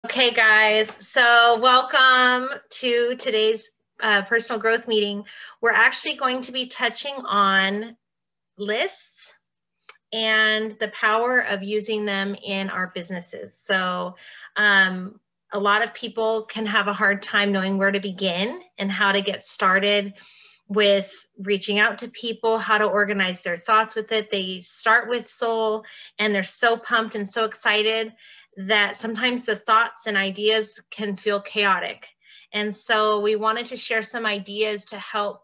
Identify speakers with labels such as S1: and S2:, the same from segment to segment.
S1: Okay, guys, so welcome to today's personal growth meeting. We're actually going to be touching on lists and the power of using them in our businesses. So a lot of people can have a hard time knowing where to begin and how to get started with reaching out to people, how to organize their thoughts with it. They start with Solle and they're so pumped and so excited that sometimes the thoughts and ideas can feel chaotic. And so we wanted to share some ideas to help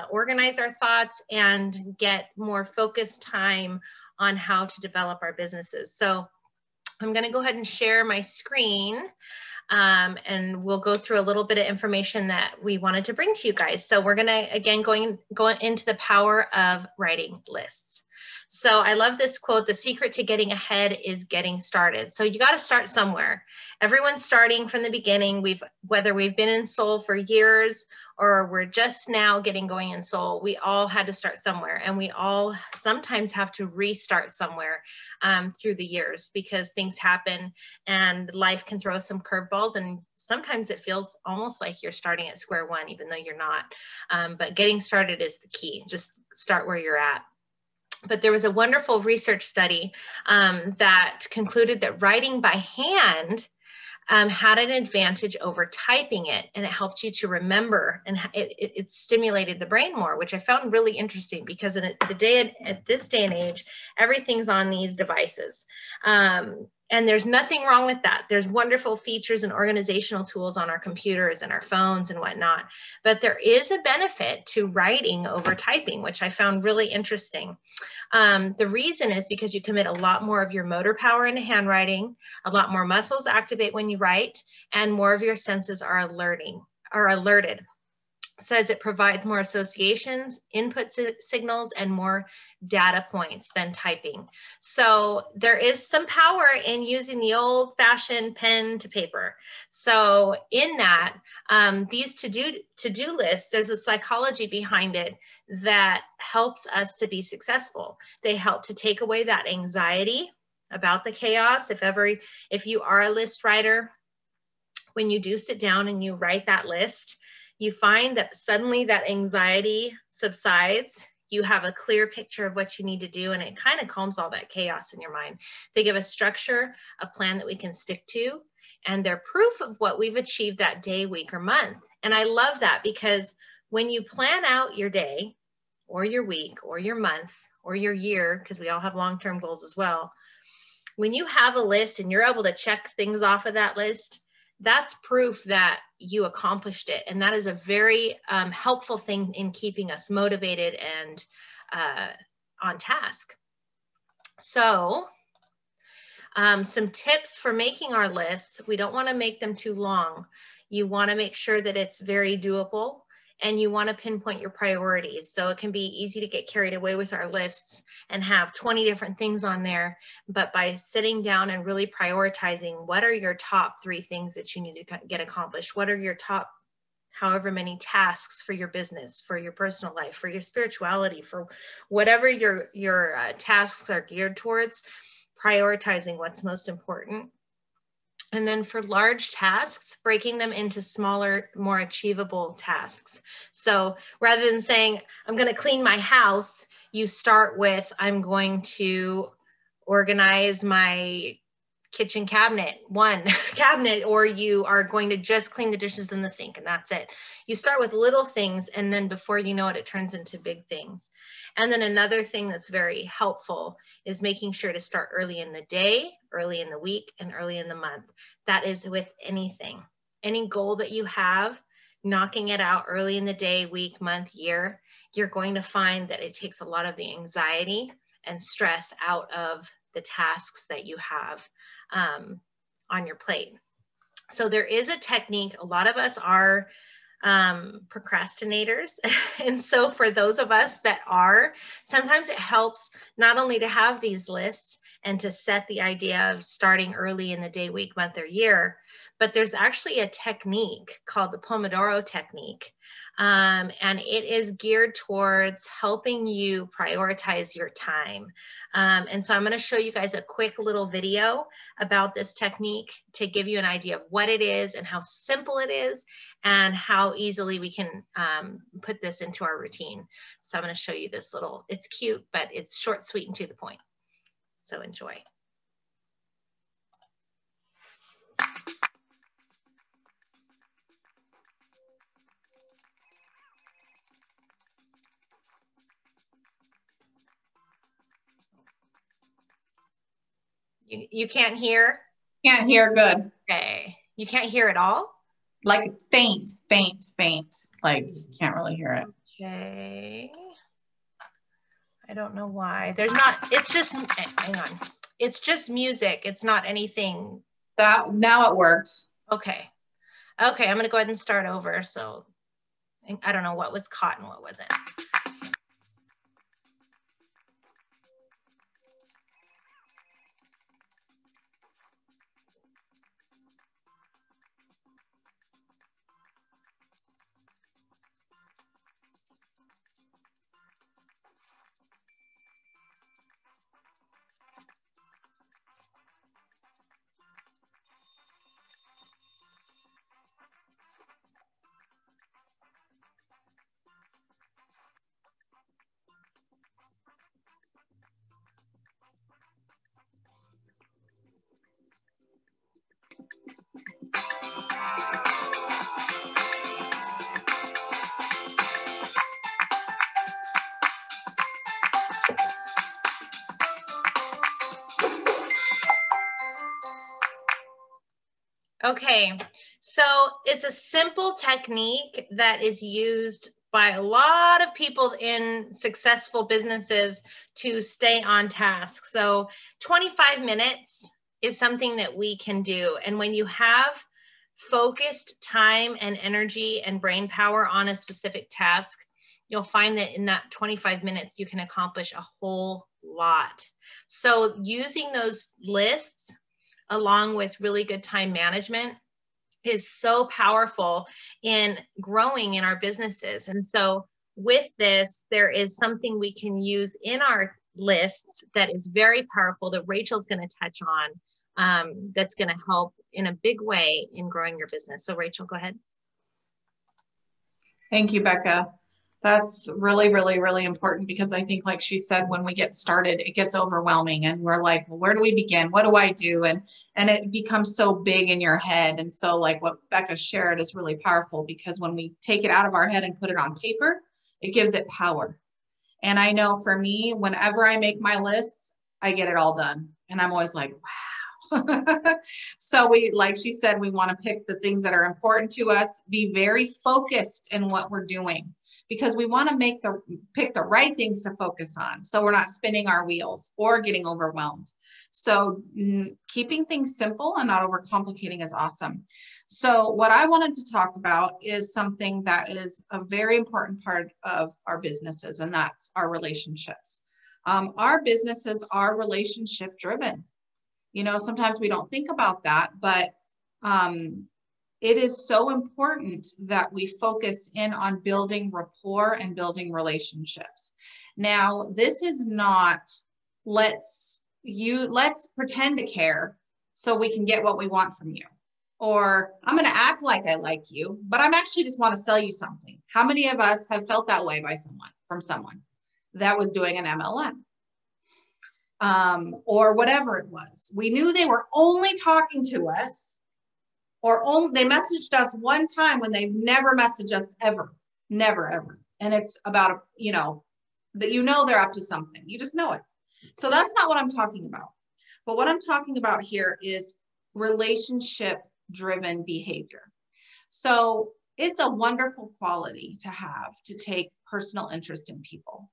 S1: organize our thoughts and get more focused time on how to develop our businesses. So I'm going to go ahead and share my screen. And we'll go through a little bit of information that we wanted to bring to you guys. So we're going to, again, go into the power of writing lists. So I love this quote: the secret to getting ahead is getting started. So you got to start somewhere. Everyone's starting from the beginning. Whether we've been in Solle for years or we're just now getting going in Solle, we all had to start somewhere, and we all sometimes have to restart somewhere through the years because things happen and life can throw some curveballs, and sometimes it feels almost like you're starting at square one, even though you're not. But getting started is the key. Just start where you're at. But there was a wonderful research study that concluded that writing by hand had an advantage over typing it, and it helped you to remember, and it stimulated the brain more, which I found really interesting because at this day and age, everything's on these devices. And there's nothing wrong with that. There's wonderful features and organizational tools on our computers and our phones and whatnot. But there is a benefit to writing over typing, which I found really interesting. The reason is because you commit a lot more of your motor power into handwriting, a lot more muscles activate when you write, and more of your senses are alerted. Says it provides more associations, input signals, and more data points than typing. So there is some power in using the old-fashioned pen to paper. So in that, these to-do lists, there's a psychology behind it that helps us to be successful. They help to take away that anxiety about the chaos. If you are a list writer, when you do sit down and you write that list, you find that suddenly that anxiety subsides. You have a clear picture of what you need to do, and it kind of calms all that chaos in your mind. They give us structure, a plan that we can stick to, and they're proof of what we've achieved that day, week, or month. And I love that because when you plan out your day or your week or your month or your year, because we all have long-term goals as well, when you have a list and you're able to check things off of that list, that's proof that you accomplished it. And that is a very helpful thing in keeping us motivated and on task. So some tips for making our lists: we don't want to make them too long. You want to make sure that it's very doable, and you want to pinpoint your priorities. So it can be easy to get carried away with our lists and have 20 different things on there. But by sitting down and really prioritizing, what are your top 3 things that you need to get accomplished? What are your top however many tasks for your business, for your personal life, for your spirituality, for whatever your tasks are geared towards, prioritizing what's most important. And then for large tasks, breaking them into smaller, more achievable tasks. So rather than saying, I'm going to clean my house, you start with, I'm going to organize my kitchen cabinet, one cabinet, or you are going to just clean the dishes in the sink, and that's it. You start with little things, and then before you know it, it turns into big things. And then another thing that's very helpful is making sure to start early in the day, early in the week, and early in the month. That is with anything. Any goal that you have, knocking it out early in the day, week, month, year, you're going to find that it takes a lot of the anxiety and stress out of the tasks that you have on your plate. So there is a technique. A lot of us are procrastinators. And so for those of us that are, sometimes it helps not only to have these lists and to set the idea of starting early in the day, week, month, or year, but there's actually a technique called the Pomodoro technique. And it is geared towards helping you prioritize your time. And so I'm going to show you guys a quick little video about this technique to give you an idea of what it is and how simple it is and how easily we can put this into our routine. So I'm going to show you this little, it's cute, but it's short, sweet, and to the point. So enjoy. You can't hear?
S2: Can't hear good.
S1: Okay. You can't hear at all?
S2: Like faint. Like can't really hear it.
S1: Okay. I don't know why. There's not, it's just, hang on. It's just music. It's not anything.
S2: Now it works.
S1: Okay. Okay, I'm going to go ahead and start over. So I don't know what was caught and what wasn't. Okay, so it's a simple technique that is used by a lot of people in successful businesses to stay on task. So 25 minutes is something that we can do. And when you have focused time and energy and brain power on a specific task, you'll find that in that 25 minutes, you can accomplish a whole lot. So using those lists along with really good time management is so powerful in growing in our businesses. And so with this, there is something we can use in our lists that is very powerful that Rachel's going to touch on, that's going to help in a big way in growing your business. So Rachel, go ahead.
S2: Thank you, Becca. That's really, really, really important because I think, like she said, when we get started, it gets overwhelming and we're like, well, where do we begin? What do I do? And it becomes so big in your head. And so like what Becca shared is really powerful because when we take it out of our head and put it on paper, it gives it power. And I know for me, whenever I make my lists, I get it all done. And I'm always like, wow. So we, like she said, we want to pick the things that are important to us, be very focused in what we're doing, because we want to pick the right things to focus on. So we're not spinning our wheels or getting overwhelmed. So keeping things simple and not overcomplicating is awesome. So what I wanted to talk about is something that is a very important part of our businesses, and that's our relationships. Our businesses are relationship driven. You know, sometimes we don't think about that, but it is so important that we focus in on building rapport and building relationships. Now, this is not let's pretend to care so we can get what we want from you. Or I'm going to act like I like you, but I'm actually just want to sell you something. How many of us have felt that way from someone that was doing an MLM? Or whatever it was. We knew they were only talking to us, or they messaged us one time when they've never messaged us ever, never, ever. And it's about, that they're up to something. You just know it. So that's not what I'm talking about. But what I'm talking about here is relationship-driven behavior. So it's a wonderful quality to have, to take personal interest in people.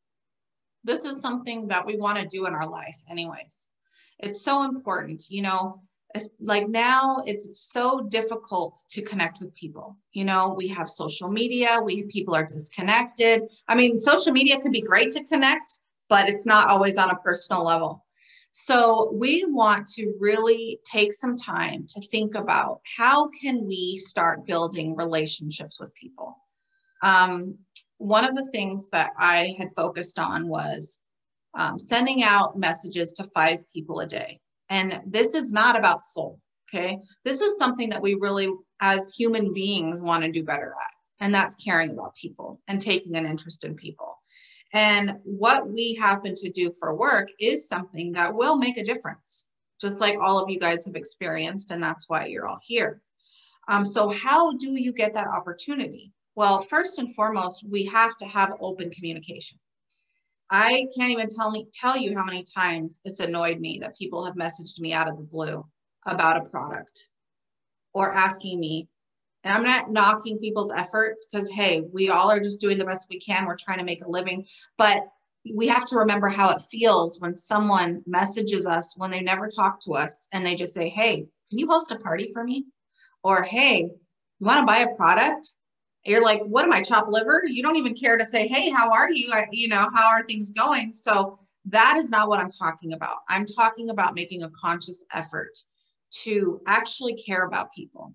S2: This is something that we want to do in our life anyways. It's so important, it's like now it's so difficult to connect with people. We have social media, people are disconnected. I mean, social media could be great to connect, but it's not always on a personal level. So we want to really take some time to think about how can we start building relationships with people. One of the things that I had focused on was sending out messages to 5 people a day. And this is not about soul, okay? This is something that we really, as human beings, want to do better at. And that's caring about people and taking an interest in people. And what we happen to do for work is something that will make a difference, just like all of you guys have experienced, and that's why you're all here. So how do you get that opportunity? Well, first and foremost, we have to have open communication. I can't even tell you how many times it's annoyed me that people have messaged me out of the blue about a product or asking me, and I'm not knocking people's efforts because, hey, we all are just doing the best we can. We're trying to make a living, but we have to remember how it feels when someone messages us when they never talk to us and they just say, hey, can you host a party for me? Or, hey, you want to buy a product? You're like, what am I, chopped liver? You don't even care to say, hey, how are you? How are things going? So that is not what I'm talking about. I'm talking about making a conscious effort to actually care about people.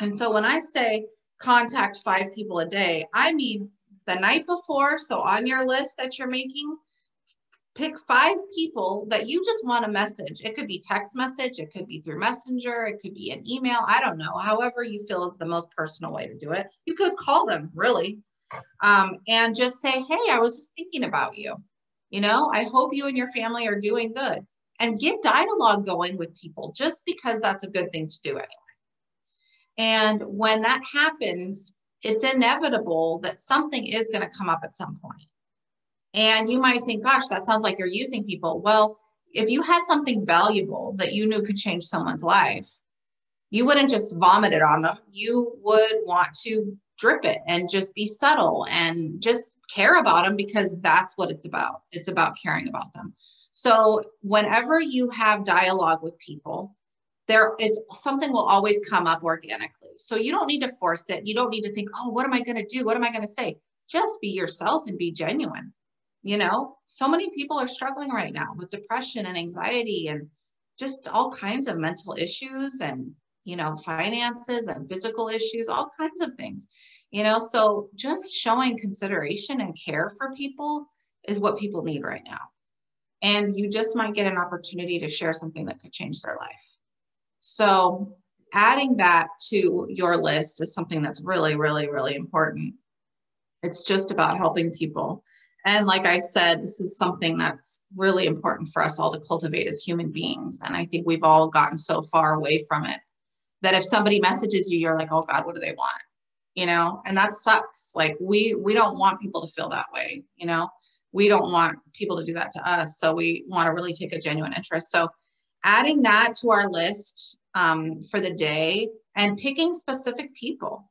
S2: And so when I say contact 5 people a day, I mean the night before. So on your list that you're making, pick 5 people that you just want to message. It could be text message. It could be through Messenger. It could be an email. I don't know. However you feel is the most personal way to do it. You could call them, really, and just say, hey, I was just thinking about you. I hope you and your family are doing good. And get dialogue going with people just because that's a good thing to do anyway. And when that happens, it's inevitable that something is going to come up at some point. And you might think, gosh, that sounds like you're using people. Well, if you had something valuable that you knew could change someone's life, you wouldn't just vomit it on them. You would want to drip it and just be subtle and just care about them because that's what it's about. It's about caring about them. So whenever you have dialogue with people, it's something will always come up organically. So you don't need to force it. You don't need to think, oh, what am I going to do? What am I going to say? Just be yourself and be genuine. So many people are struggling right now with depression and anxiety and just all kinds of mental issues and, finances and physical issues, all kinds of things, so just showing consideration and care for people is what people need right now. And you just might get an opportunity to share something that could change their life. So adding that to your list is something that's really, really, really important. It's just about helping people. And like I said, this is something that's really important for us all to cultivate as human beings. And I think we've all gotten so far away from it that if somebody messages you, you're like, oh God, what do they want? And that sucks. Like we don't want people to feel that way. We don't want people to do that to us. So we want to really take a genuine interest. So adding that to our list for the day and picking specific people,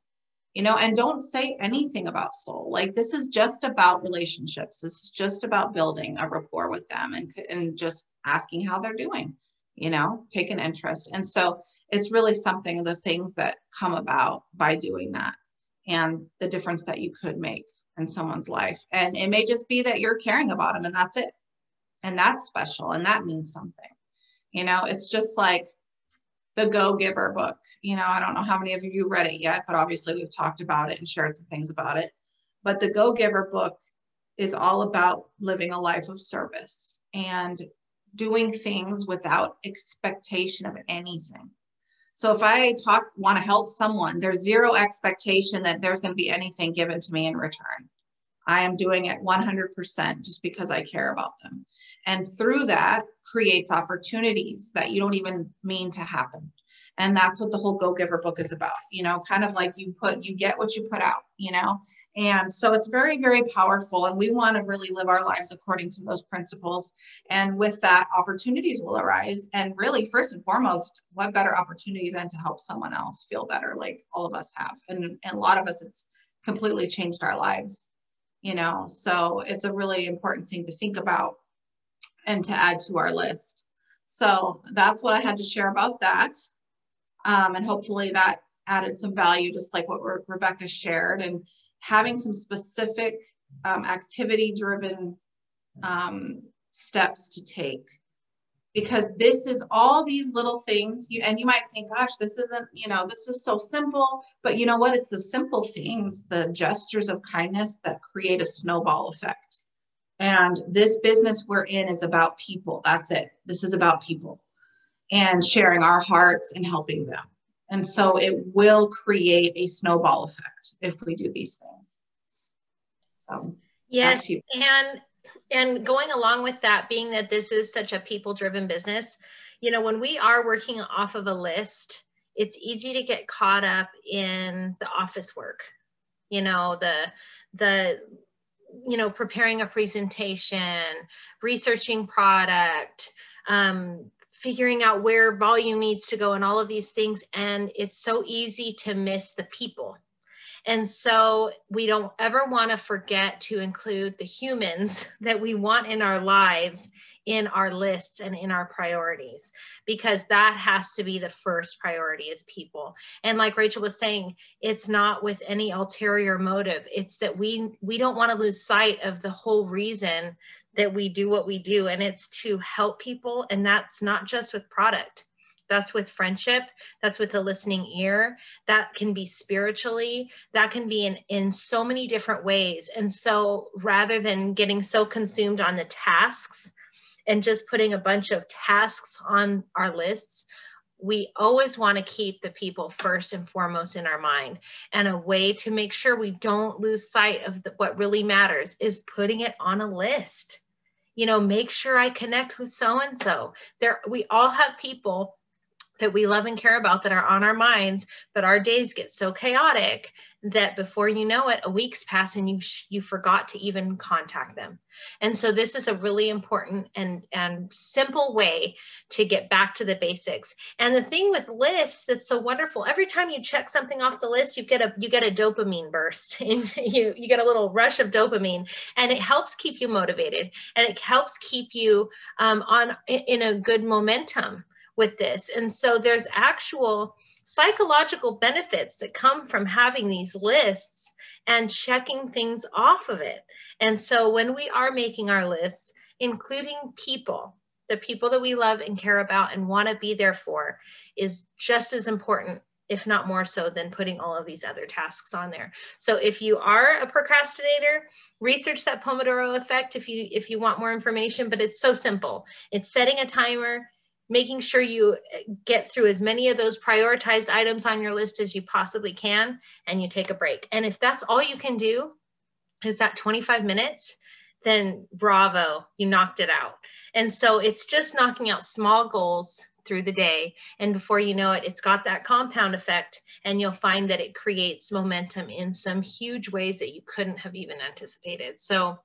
S2: and don't say anything about soul. Like this is just about relationships. This is just about building a rapport with them and just asking how they're doing, take an interest. And so it's really something, the things that come about by doing that and the difference that you could make in someone's life. And it may just be that you're caring about them and that's it. And that's special. And that means something. It's just like the Go Giver book. I don't know how many of you read it yet, but obviously we've talked about it and shared some things about it. But the Go Giver book is all about living a life of service and doing things without expectation of anything. So if I want to help someone, there's zero expectation that there's going to be anything given to me in return. I am doing it 100% just because I care about them. And through that creates opportunities that you don't even mean to happen. And that's what the whole Go Giver book is about, kind of like you get what you put out, And so it's very, very powerful. And we want to really live our lives according to those principles. And with that, opportunities will arise. And really, first and foremost, what better opportunity than to help someone else feel better, like all of us have. And a lot of us, it's completely changed our lives, So it's a really important thing to think about and to add to our list. So that's what I had to share about that. And hopefully that added some value, just like what Rebecca shared, and having some specific activity-driven steps to take because this is all these little things and you might think, gosh, this isn't, this is so simple, but you know what? It's the simple things, the gestures of kindness that create a snowball effect. And this business we're in is about people. That's it. This is about people and sharing our hearts and helping them. And so it will create a snowball effect if we do these things. So
S1: yes, and going along with that, being that this is such a people-driven business, when we are working off of a list, it's easy to get caught up in the office work, preparing a presentation, researching product, figuring out where volume needs to go and all of these things. And it's so easy to miss the people. And so we don't ever want to forget to include the humans that we want in our lives in our lists and in our priorities, because that has to be the first priority, is people. And like Rachel was saying, it's not with any ulterior motive. It's that we don't want to lose sight of the whole reason that we do what we do. And it's to help people. And that's not just with product. That's with friendship. That's with the listening ear. That can be spiritually. That can be in so many different ways. And so rather than getting so consumed on the tasks and just putting a bunch of tasks on our lists, we always want to keep the people first and foremost in our mind. And a way to make sure we don't lose sight of what really matters is putting it on a list. Make sure I connect with so-and-so. We all have people that we love and care about that are on our minds, but our days get so chaotic that before you know it, a week's passed and you forgot to even contact them. And so this is a really important and simple way to get back to the basics. And the thing with lists that's so wonderful, every time you check something off the list, you get a dopamine burst, and you get a little rush of dopamine, and it helps keep you motivated, and it helps keep you in a good momentum with this. And so there's actual psychological benefits that come from having these lists and checking things off of it. And so when we are making our lists, including people, the people that we love and care about and want to be there for, is just as important, if not more so, than putting all of these other tasks on there. So if you are a procrastinator, research that Pomodoro effect if you want more information, but it's so simple. It's setting a timer, making sure you get through as many of those prioritized items on your list as you possibly can, and you take a break. And if that's all you can do is that 25 minutes, then bravo, you knocked it out. And so it's just knocking out small goals through the day. And before you know it, it's got that compound effect, and you'll find that it creates momentum in some huge ways that you couldn't have even anticipated. So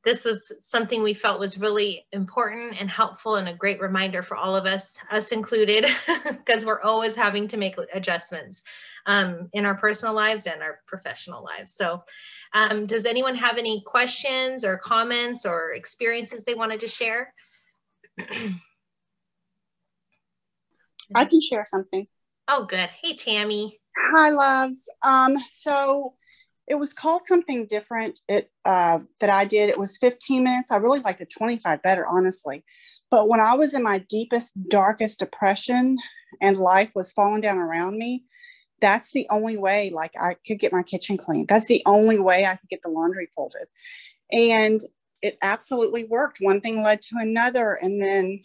S1: this was something we felt was really important and helpful, and a great reminder for all of us included, because we're always having to make adjustments in our personal lives and our professional lives. So does anyone have any questions or comments or experiences they wanted to share?
S3: I can share something.
S1: Oh, good. Hey, Tammy.
S3: Hi, loves. So it was called something different that I did. It was 15 minutes. I really like the 25 better, honestly. But when I was in my deepest, darkest depression and life was falling down around me, that's the only way I could get my kitchen clean. That's the only way I could get the laundry folded. And it absolutely worked. One thing led to another. And then,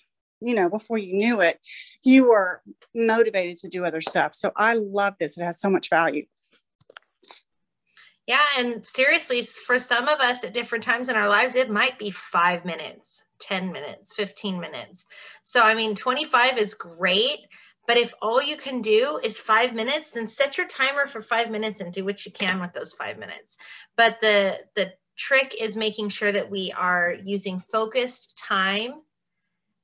S3: before you knew it, you were motivated to do other stuff. So I love this. It has so much value.
S1: Yeah, and seriously, for some of us at different times in our lives, it might be 5 minutes, 10 minutes, 15 minutes. So, 25 is great, but if all you can do is 5 minutes, then set your timer for 5 minutes and do what you can with those 5 minutes. But the trick is making sure that we are using focused time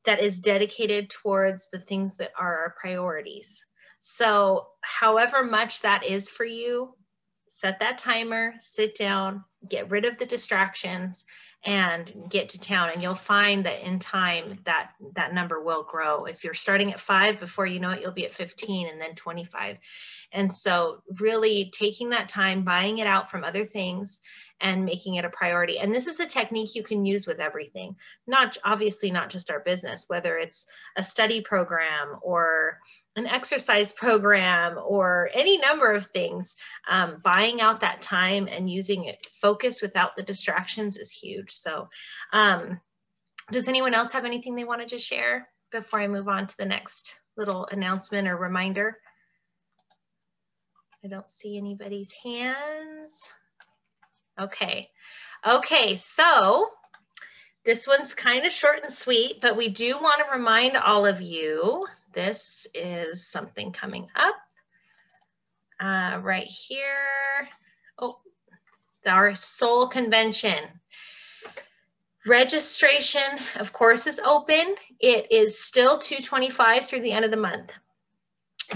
S1: that is dedicated towards the things that are our priorities. So however much that is for you, set that timer, sit down, get rid of the distractions, and get to town. And you'll find that in time, that number will grow. If you're starting at 5, before you know it, you'll be at 15 and then 25. And so really taking that time, buying it out from other things, and making it a priority. And this is a technique you can use with everything, obviously not just our business, whether it's a study program or an exercise program or any number of things. Buying out that time and using it focused without the distractions is huge. So does anyone else have anything they wanted to share before I move on to the next little announcement or reminder? I don't see anybody's hands. Okay. Okay, so this one's kind of short and sweet, but we do want to remind all of you, this is something coming up right here. Oh, our Solle convention. Registration, of course, is open. It is still $225 through the end of the month.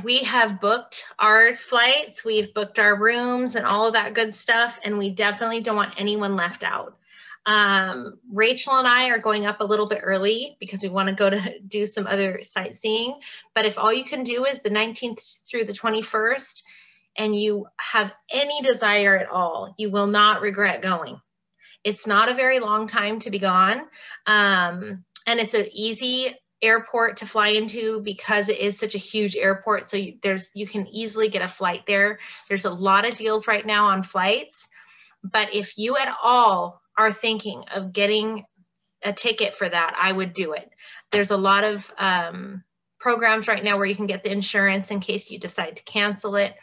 S1: We have booked our flights, we've booked our rooms and all of that good stuff, and we definitely don't want anyone left out. Rachel and I are going up a little bit early because we want to go to do some other sightseeing. But if all you can do is the 19th through the 21st and you have any desire at all, you will not regret going. It's not a very long time to be gone. And it's an easy airport to fly into because it is such a huge airport. So you can easily get a flight there. There's a lot of deals right now on flights. But if you at all are thinking of getting a ticket for that, I would do it. There's a lot of programs right now where you can get the insurance in case you decide to cancel it.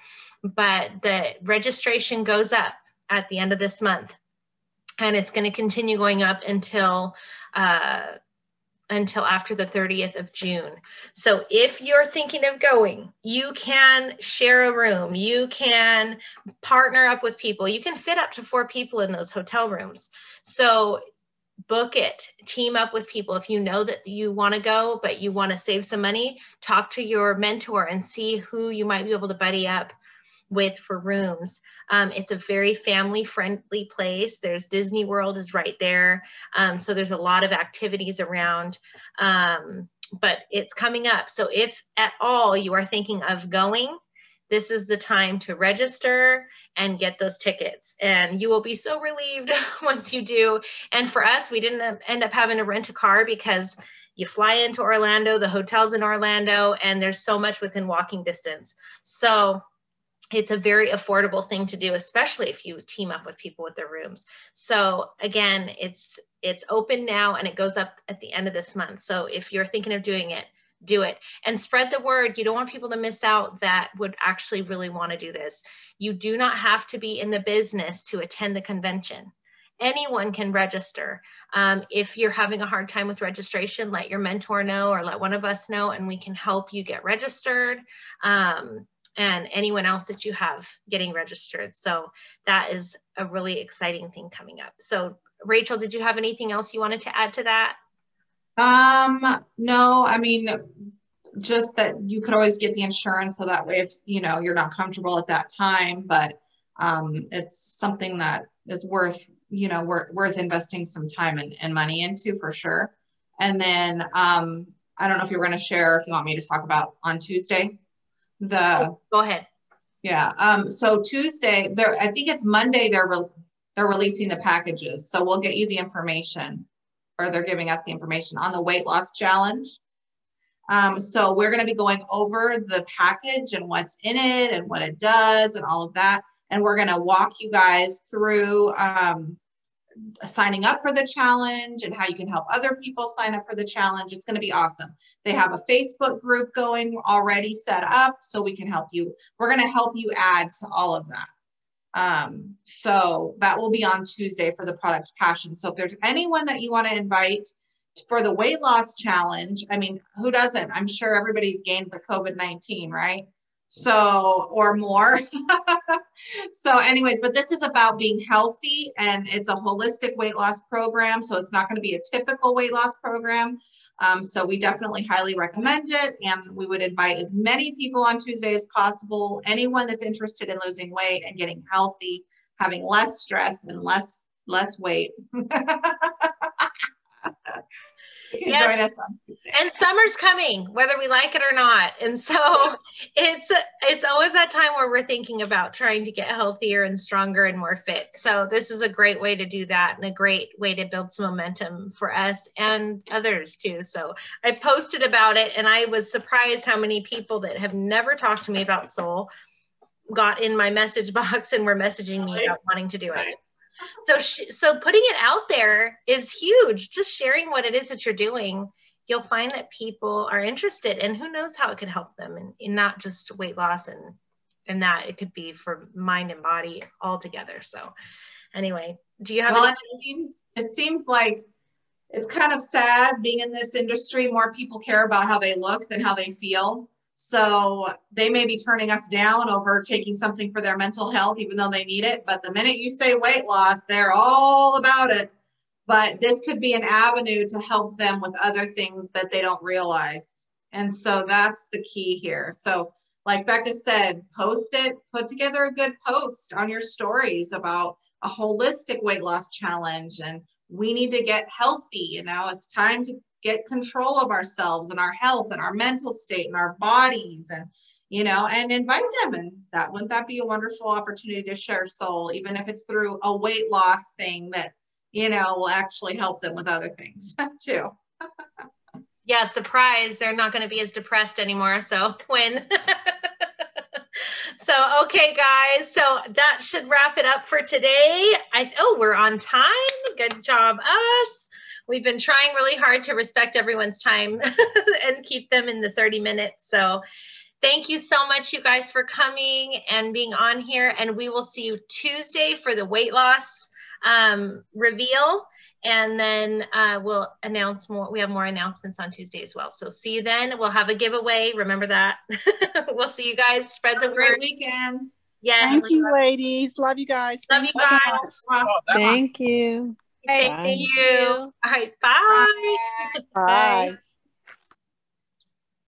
S1: But the registration goes up at the end of this month. And it's going to continue going up until after the 30th of June. So if you're thinking of going, you can share a room, you can partner up with people, you can fit up to 4 people in those hotel rooms. So book it, team up with people. If you know that you want to go, but you want to save some money, talk to your mentor and see who you might be able to buddy up with for rooms. It's a very family-friendly place. There's Disney World is right there. So there's a lot of activities around, but it's coming up. So if at all you are thinking of going, this is the time to register and get those tickets. And you will be so relieved once you do. And for us, we didn't end up having to rent a car because you fly into Orlando, the hotel's in Orlando, and there's so much within walking distance. So it's a very affordable thing to do, especially if you team up with people with their rooms. So again, it's open now and it goes up at the end of this month. So if you're thinking of doing it, do it and spread the word. You don't want people to miss out that would actually really want to do this. You do not have to be in the business to attend the convention. Anyone can register. If you're having a hard time with registration, let your mentor know or let one of us know and we can help you get registered. And anyone else that you have getting registered. So that is a really exciting thing coming up. So Rachel, did you have anything else you wanted to add to that?
S2: No, I mean, just that you could always get the insurance so that way if, you know, you're not comfortable at that time, but it's something that is worth, you know, worth investing some time and money into for sure. And then I don't know if you're going to share, if you want me to talk about on Tuesday.
S1: Go ahead.
S2: Yeah. So Tuesday, I think it's Monday. They're releasing the packages. So we'll get you the information, or they're giving us the information on the weight loss challenge. So we're going to be going over the package and what's in it and what it does and all of that. And we're going to walk you guys through signing up for the challenge and how you can help other people sign up for the challenge. It's going to be awesome. They have a Facebook group going already set up so we can help you. We're going to help you add to all of that. So that will be on Tuesday for the Product Passion. So if there's anyone that you want to invite for the weight loss challenge, I mean, who doesn't? I'm sure everybody's gained the COVID-19, right? So, or more. So anyways, but this is about being healthy and it's a holistic weight loss program. So it's not going to be a typical weight loss program. So we definitely highly recommend it. And we would invite as many people on Tuesday as possible. Anyone that's interested in losing weight and getting healthy, having less stress and less weight. You can join us on Tuesday.
S1: And summer's coming, whether we like it or not. And so it's always that time where we're thinking about trying to get healthier and stronger and more fit. So this is a great way to do that and a great way to build some momentum for us and others too. So I posted about it and I was surprised how many people that have never talked to me about Solle got in my message box and were messaging me about wanting to do it. So putting it out there is huge. Just sharing what it is that you're doing, you'll find that people are interested, and who knows how it could help them, and not just weight loss and that it could be for mind and body all together. So anyway, do you have
S2: it seems like it's kind of sad being in this industry. More people care about how they look than how they feel. So they may be turning us down over taking something for their mental health, even though they need it. But the minute you say weight loss, they're all about it. But this could be an avenue to help them with other things that they don't realize. And so that's the key here. So like Becca said, post it, put together a good post on your stories about a holistic weight loss challenge. And we need to get healthy. You know, it's time to get control of ourselves and our health and our mental state and our bodies, and, you know, and invite them. And wouldn't that be a wonderful opportunity to share Solle, even if it's through a weight loss thing that, you know, will actually help them with other things too.
S1: Yeah, surprise, they're not going to be as depressed anymore. So win. So, okay, guys, so that should wrap it up for today. We're on time. Good job, us. We've been trying really hard to respect everyone's time and keep them in the 30 minutes. So thank you so much, you guys, for coming and being on here. And we will see you Tuesday for the weight loss reveal. And then we'll announce more. We have more announcements on Tuesday as well. So see you then. We'll have a giveaway. Remember that. We'll see you guys. Spread the word.
S2: Great weekend.
S1: Yeah.
S3: Thank you, ladies. Love you guys.
S1: Love you guys.
S4: Thank you.
S1: Thank you. All right. Bye.
S3: Bye.